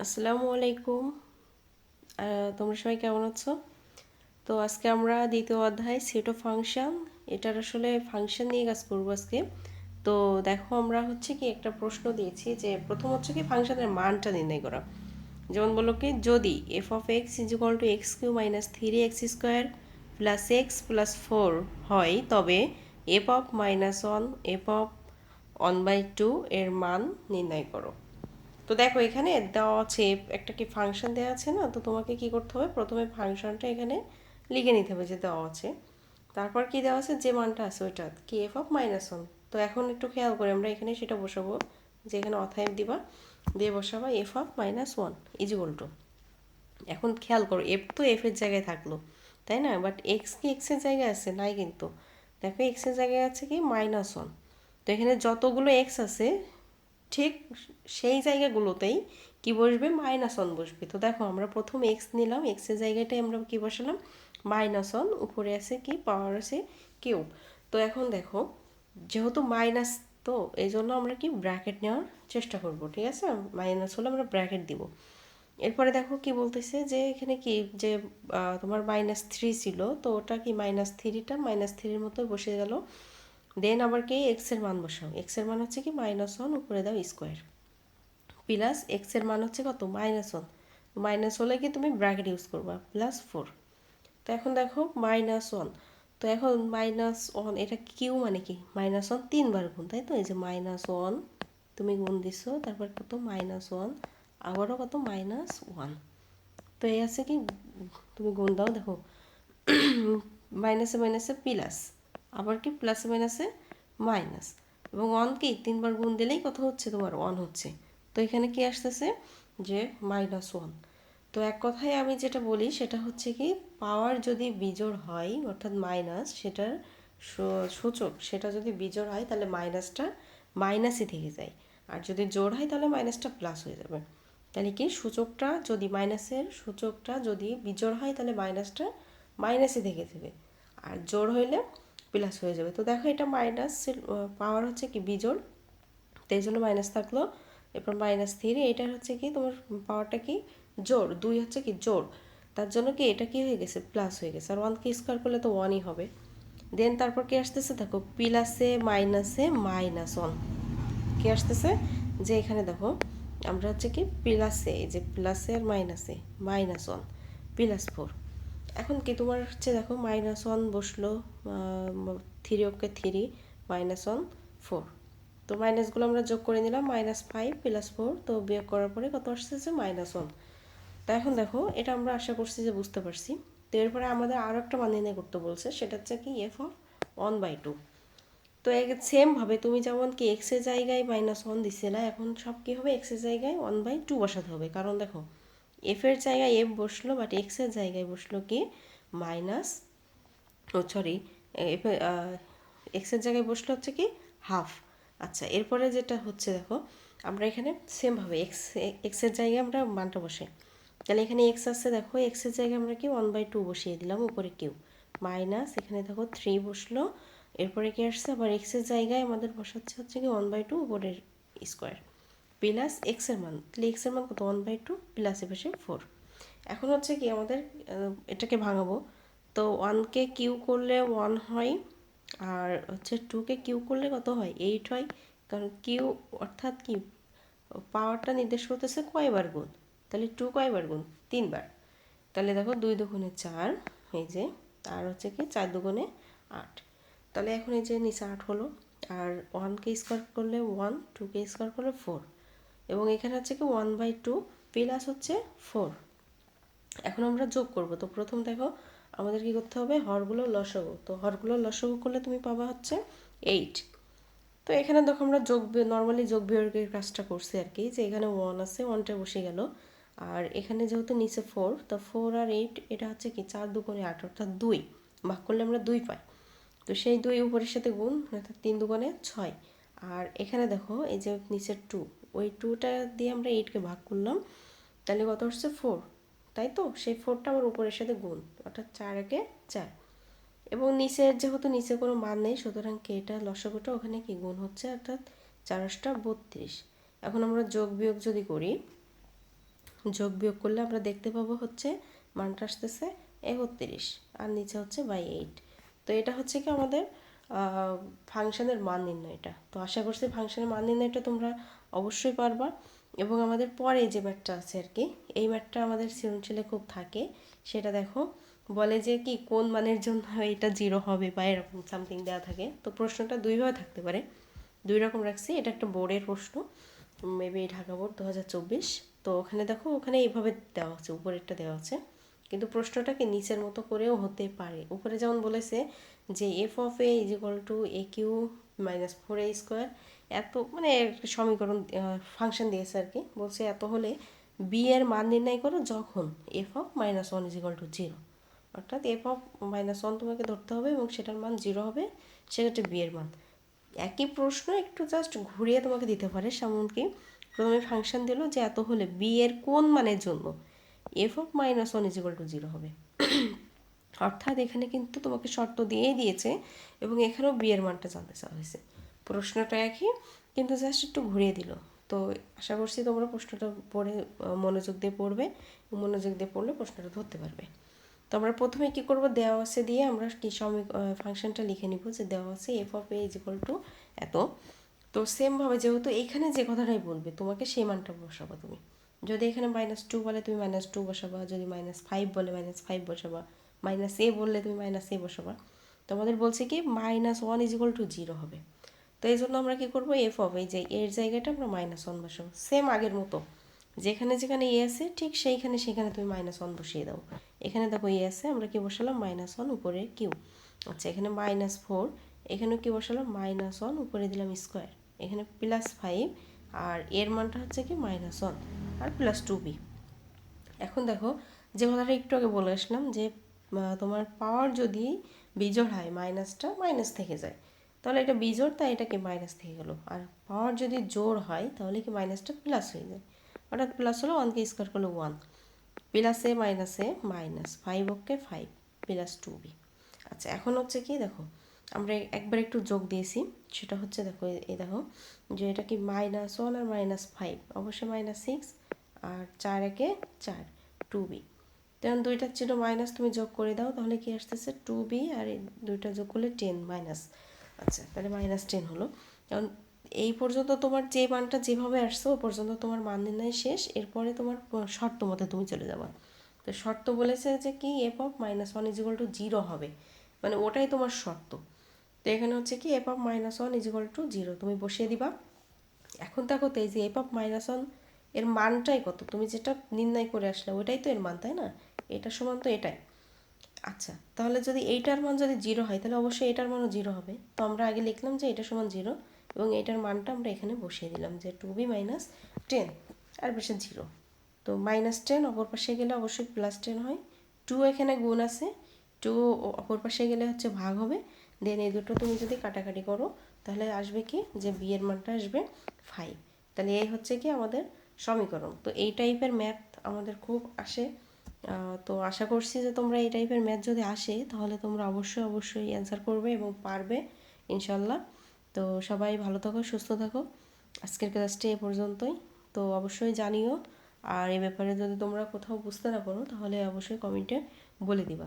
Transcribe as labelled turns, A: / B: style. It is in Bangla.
A: আসসালামু আলাইকুম। তোমরা সবাই কেমন আছো? তো আজকে আমরা দ্বিতীয় অধ্যায় সেট অফ ফাংশন, এটার আসলে ফাংশন নিয়ে কাজ করবো আজকে। তো দেখো, আমরা হচ্ছে কি একটা প্রশ্ন দিয়েছি যে প্রথম হচ্ছে কি ফাংশনের মানটা নির্ণয় করা। যেমন বলো কি, যদি f of x is equal to x cube minus three x square plus x plus four হয়, তবে f of minus one f of 1/2 এর মান নির্ণয় করো। তো দেখো, এখানে দেওয়া আছে একটা কি ফাংশন দেওয়া আছে না, তো তোমাকে কি করতে হবে, প্রথমে ফাংশনটা এখানে লিখে নিতে হবে যে দেওয়া আছে। তারপর কি দেওয়া আছে, যে মানটা আছে ওইটা কি এফ অফ মাইনাস ওয়ান। তো এখন একটু খেয়াল করে আমরা এখানে সেটা বসাবো, যে এখানে অতএব দিবা, দিয়ে বসাবা F of minus one is equal to. এখন খেয়াল করো, এফ তো এফ এর জায়গায় থাকলো, তাই না? বাট এক্স কি এক্স এর জায়গায় আছে? নাই কিন্তু। দেখো, এক্স এর জায়গায় আছে কি মাইনাস ওয়ান। তো এখানে যতগুলো এক্স আছে ঠিক সেই জায়গাগুলোতেই কি বসবে, মাইনাস ওয়ান বসবে। তো দেখো, আমরা প্রথম এক্স নিলাম, এক্স এর জায়গাটায় আমরা কি বসালাম, মাইনাস ওয়ান, উপরে আছে কি পাওয়ার আছে কিউব। তো এখন দেখো, যেহেতু মাইনাস, তো এই জন্য আমরা কি ব্র্যাকেট নেওয়ার চেষ্টা করব, ঠিক আছে? মাইনাস হলে আমরা ব্র্যাকেট দিব। এরপরে দেখো কি বলতেছে, যে এখানে কি যে তোমার মাইনাস থ্রি ছিল, তো ওটা কি মাইনাস থ্রিটা মাইনাস থ্রির মতো বসে গেল। দেন আবার কি এক্স এর মান বসাও, এক্স এর মান হচ্ছে কি মাইনাস ওয়ান, উপরে দাও স্কোয়ার, প্লাস এক্স এর মান হচ্ছে কত, মাইনাস ওয়ান। মাইনাস হলে কি তুমি ব্র্যাকেট ইউজ করবা, প্লাস ফোর। তো এখন দেখো মাইনাস ওয়ান, তো এখন মাইনাস ওয়ান, এটা কিউ মানে কি মাইনাস ওয়ান তিনবার গুণ, তাই তো? এই যে মাইনাস ওয়ান তুমি গুণ দিছো, তারপর কত মাইনাস ওয়ান, আবারও কত মাইনাস ওয়ান। তো এই আছে কি, তুমি গুণ দাও, দেখো মাইনাসে মাইনাসে প্লাস, আবার কি প্লাসে মাইনাসে মাইনাস, এবং ওয়ান কি তিনবার গুণ দিলেই কত হচ্ছে, তোমার ওয়ান হচ্ছে। তো এখানে কি আসতেছে, যে মাইনাস ওয়ান। তো এক কথায় আমি যেটা বলি সেটা হচ্ছে কি, পাওয়ার যদি বিজোড় হয় অর্থাৎ মাইনাস, সেটার সূচক সেটা যদি বিজোড় হয় তাহলে মাইনাসটা মাইনাসই থেকে যায়, আর যদি জোড় হয় তাহলে মাইনাসটা প্লাস হয়ে যাবে। তাহলে কি, সূচকটা যদি মাইনাসের সূচকটা যদি বিজোড় হয় তাহলে মাইনাসটা মাইনাসই থেকে যাবে, আর জোড় হইলে প্লাস হয়ে যাবে। তো দেখো, এটা মাইনাস পাওয়ার হচ্ছে কি বিজোড়, তো এই জন্য মাইনাস থাকলো। এরপর মাইনাস থ্রি, এটার হচ্ছে কি তোমার পাওয়ারটা কি জোড়, দুই হচ্ছে কি জোড়, তার জন্য কি এটা কি হয়ে গেছে, প্লাস হয়ে গেছে। আর ওয়ানকে স্কোয়ার করলে তো ওয়ানই হবে। দেন তারপর কি আসতেছে, দেখো প্লাসে মাইনাসে মাইনাস ওয়ান কি আসতেছে, যে এখানে দেখো আমরা হচ্ছে কি প্লাসে, এই যে প্লাসে আর মাইনাসে মাইনাস ওয়ান প্লাস ফোর। এখন কি তোমার হচ্ছে দেখো মাইনাস ওয়ান বসলো, three okay three, minus one four. তো মাইনাসগুলো আমরা যোগ করে নিলাম, মাইনাস ফাইভ প্লাস ফোর, তো বিয়োগ করার পরে কত আসতেছে, মাইনাস ওয়ান। তো এখন দেখো, এটা আমরা আশা করছি যে বুঝতে পারছি। তো এরপরে আমাদের আরও একটা মান নির্ণয় করতে বলছে, সেটা হচ্ছে কি এফ অফ 1/2। তো সেমভাবে তুমি যেমন কি এক্সের জায়গায় মাইনাস ওয়ান দিছিলে, এখন সব কী হবে, এক্সের জায়গায় 1/2 বসাতে হবে। কারণ দেখো, এফ এর জায়গায় এফ বসলো, বাট এক্সের জায়গায় বসলো কি মাইনাস, ও সরি, এফ এক্সের জায়গায় বসলো হচ্ছে কি হাফ। আচ্ছা, এরপরে যেটা হচ্ছে দেখো, আমরা এখানে সেমভাবে এক্সের জায়গায় আমরা মানটা বসাই। তাহলে এখানে এক্স আছে, দেখো এক্সের জায়গায় আমরা কি 1/2 বসিয়ে দিলাম, উপরে কিউ মাইনাস, এখানে দেখো থ্রি বসলো। এরপরে কি আসছে, আবার এক্সের জায়গায় আমাদের বসাচ্ছে হচ্ছে কি 1/2 উপরের স্কোয়ার, প্লাস এক্সের মান, তাহলে এক্সের মান কত 1/2 প্লাস এপাশে ফোর। এখন হচ্ছে কি আমাদের এটাকে ভাঙাবো। তো ওয়ানকে কিউ করলে ওয়ান হয়, আর হচ্ছে টুকে কিউ করলে কত হয়, এইট হয়। কারণ কিউ অর্থাৎ কি, পাওয়ারটা নির্দেশ করতেছে কয়বার গুণ, তাহলে টু কয়বার গুণ, তিনবার। তাহলে দেখো দুই দুগুণে চার, এই যে, আর হচ্ছে কি চার দুগুণে আট। তাহলে এখন এই যে নিচে আট হলো, আর ওয়ানকে স্কোয়ার করলে ওয়ান, টুকে স্কোয়ার করলে ফোর, এবং এখানে হচ্ছে কি 1/2 প্লাস হচ্ছে ফোর। এখন আমরা যোগ করব। তো প্রথম দেখো, আমাদের কি করতে হবে, হরগুলো লসাগু, তো হরগুলো লসাগু করলে তুমি পাবা হচ্ছে এইট। তো এখানে দেখো আমরা যোগ নর্মালি যোগ বিয়োগের কাজটা করছি আর কি, যে এখানে ওয়ান আছে, ওয়ানটা বসে গেল, আর এখানে যেহেতু নিচে ফোর, তো ফোর আর এইট এটা হচ্ছে কি চার দুগুণে আট, অর্থাৎ দুই, ভাগ করলে আমরা দুই পাই। তো সেই দুই উপরের সাথে গুণ, অর্থাৎ তিন দুগুণে ছয়। আর এখানে দেখো এই যে নিচের টু, ওই টুটা দিয়ে আমরা এইটকে ভাগ করলাম, তাহলে কত হচ্ছে ফোর, তাই তো? সেই ফোরটা আমার উপরের সাথে গুণ, অর্থাৎ চার একে চার। এবং নিচের যেহেতু নিচে কোনো মান নেই, সুতরাং কেটা লসাগুটা ওখানে কি গুণ হচ্ছে, অর্থাৎ চার আটটা 32। এখন আমরা যোগ বিয়োগ যদি করি, যোগ বিয়োগ করলে আমরা দেখতে পাবো হচ্ছে মানটা আসতেছে 31 আর নিচে হচ্ছে বাই 8। তো এটা হচ্ছে কি আমাদের ফাংশনের মান নির্ণয়টা। তো আশা করছি ফাংশনের মান নির্ণয়টা তোমরা অবশ্যই পারবা। এবং আমাদের পরে যে ম্যাথটা আছে আর কি, এই ম্যাথটা আমাদের সৃজনশীলে খুব থাকে। সেটা দেখো, বলে যে কি কোন মানের জন্য এটা 0 হবে বা এরকম সামথিং দেওয়া থাকে। তো প্রশ্নটা দুইভাবে থাকতে পারে, দুই রকম রাখছি। এটা একটা বোর্ডের প্রশ্ন, মেবি ঢাকা বোর্ড 2024। তো ওখানে দেখো, ওখানে এইভাবে দেওয়া হচ্ছে, উপরেরটা দেওয়া আছে, কিন্তু প্রশ্নটাকে নিচের মতো করেও হতে পারে। উপরে যেমন বলেছে যে f of a is equal to a cube minus 4a square, এত মানে একটা সমীকরণ ফাংশন দিয়েছে আর কি, বলছে এত হলে বি এর মান নির্ণয় করো যখন F of minus one is equal two 0। অর্থাৎ এফ অফ মাইনাস ওয়ান তোমাকে ধরতে হবে এবং সেটার মান 0 হবে, সেক্ষেত্রে বি এর মান। একই প্রশ্ন একটু জাস্ট ঘুরিয়ে তোমাকে দিতে পারে। যেমন কি প্রথমে ফাংশন দিল যে এত হলে বি এর কোন মানের জন্য F of minus one is equal two 0 হবে। অর্থাৎ এখানে কিন্তু তোমাকে শর্ত দিয়েই দিয়েছে এবং এখানেও বি এর মানটা জানতে চাওয়া হয়েছে। প্রশ্নটা একই, কিন্তু জাস্ট একটু ঘুরিয়ে দিল। তো আশা করছি তোমরা প্রশ্নটা পড়ে মনোযোগ দিয়ে পড়বে, মনোযোগ দিয়ে পড়লে প্রশ্নটা ধরতে পারবে। তো আমরা প্রথমে কী করবো, দেওয়া আছে দিয়ে আমরা কি ফাংশনটা লিখে নিব যে দেওয়া আছে F of a is equal two এত। তো সেমভাবে যেহেতু এখানে যে কথাটাই বলবে তোমাকে সেই মানটা বসাবো তুমি। যদি এখানে -2 বলে তুমি -2 বসাবা, যদি -5 বলে -5 বসাবা, -a বললে তুমি -a বসাবা। তো আমাদের বলছে কি -1 ইজ ইকুয়াল টু 0 হবে। তো এই জন্য আমরা কী করবো, এফ অফ এই যে এর জায়গাটা আমরা -1 বসাবো, সেম আগের মতো। যেখানে যেখানে এ আছে ঠিক সেইখানে সেখানে তুমি -1 বসিয়ে দাও। এখানে দেখো এ আছে, আমরা কি বসালাম -1 উপরে কিউ। আচ্ছা, এখানে -4, এখানেও কি বসালাম -1 উপরে দিলাম স্কোয়ার, এখানে +5 আর এর মানটা হচ্ছে কি -1 আর +2b। এখন দেখো যে কথাটা একটু আগে বলে আসলাম যে তোমার পাওয়ার যদি বিজোড় হয়, মাইনাসটা মাইনাস থেকে যায়, তাহলে এটা বিজোড়, তাই এটাকে মাইনাস থেকে গেল। আর পাওয়ার যদি জোড় হয় তাহলে কি মাইনাসটা প্লাস হয়ে যায়। অর্থাৎ প্লাস হলো 1কে স্কোয়ার করলে 1, প্লাসে মাইনাসে মাইনাস, 5 ওকে 5 +2b। আচ্ছা, এখন হচ্ছে কি দেখো, আমরা একবার একটু যোগ দিয়েছি, সেটা হচ্ছে দেখো এই দেখো যে এটা কি -1 আর -5, অবশ্যই -6 আর 4 একে 4, 2b। তখন দুইটার ছিল মাইনাস, তুমি যোগ করে দাও, তাহলে কি আসতেছে 2b, আর দুইটা যোগ করলে 10 মাইনাস। আচ্ছা, তাহলে -10 হলো। কারণ এই পর্যন্ত তোমার যে মানটা যেভাবে আসছে ও পর্যন্ত তোমার মান নির্ণয় শেষ। এরপরে তোমার শর্ত মতে তুমি চলে যাবা। তো শর্ত বলেছে যে কি F of -1 is equal two 0 হবে, মানে ওটাই তোমার শর্ত। তো এখানে হচ্ছে কি F of -1 is equal two 0 তুমি বসিয়ে দিবা। এখন দেখো তো এই যে এফ অফ -1 এর মানটাই কত, তুমি যেটা নির্ণয় করে আসলে ওইটাই তো এর মান, তাই না? এটা সমান তো এটাই। আচ্ছা, তাহলে যদি এইটার মান যদি 0 হয় তাহলে অবশ্যই এটার মানও 0 হবে। তো আমরা আগে লিখলাম যে এটা সমান 0 এবং এটার মানটা আমরা এখানে বসিয়ে দিলাম যে 2b - 10 আর বেশি 0। তো -10 অপর পাশে গেলে অবশ্যই +10 হয়। 2 এখানে গুণ আছে, 2 অপর পাশে গেলে হচ্ছে ভাগ হবে। দেন এই দুটো তুমি যদি কাটাকাটি করো তাহলে আসবে কি যে বি এর মানটা আসবে 5। তাহলে এই হচ্ছে কি আমাদের সমীকরণ। তো এই টাইপের ম্যাথ আমাদের খুব আসে। তো আশা করছি যে তোমরা এই টাইপের ম্যাথ যদি আসে তাহলে তোমরা অবশ্যই অবশ্যই অ্যান্সার করবে এবং পারবে ইনশাল্লাহ। তো সবাই ভালো থাকো, সুস্থ থাকো। আজকের ক্লাসটি এ পর্যন্তই। তো অবশ্যই জানিও, আর এ ব্যাপারে যদি তোমরা কোথাও বুঝতে না পারো তাহলে অবশ্যই কমেন্টে বলে দিবা।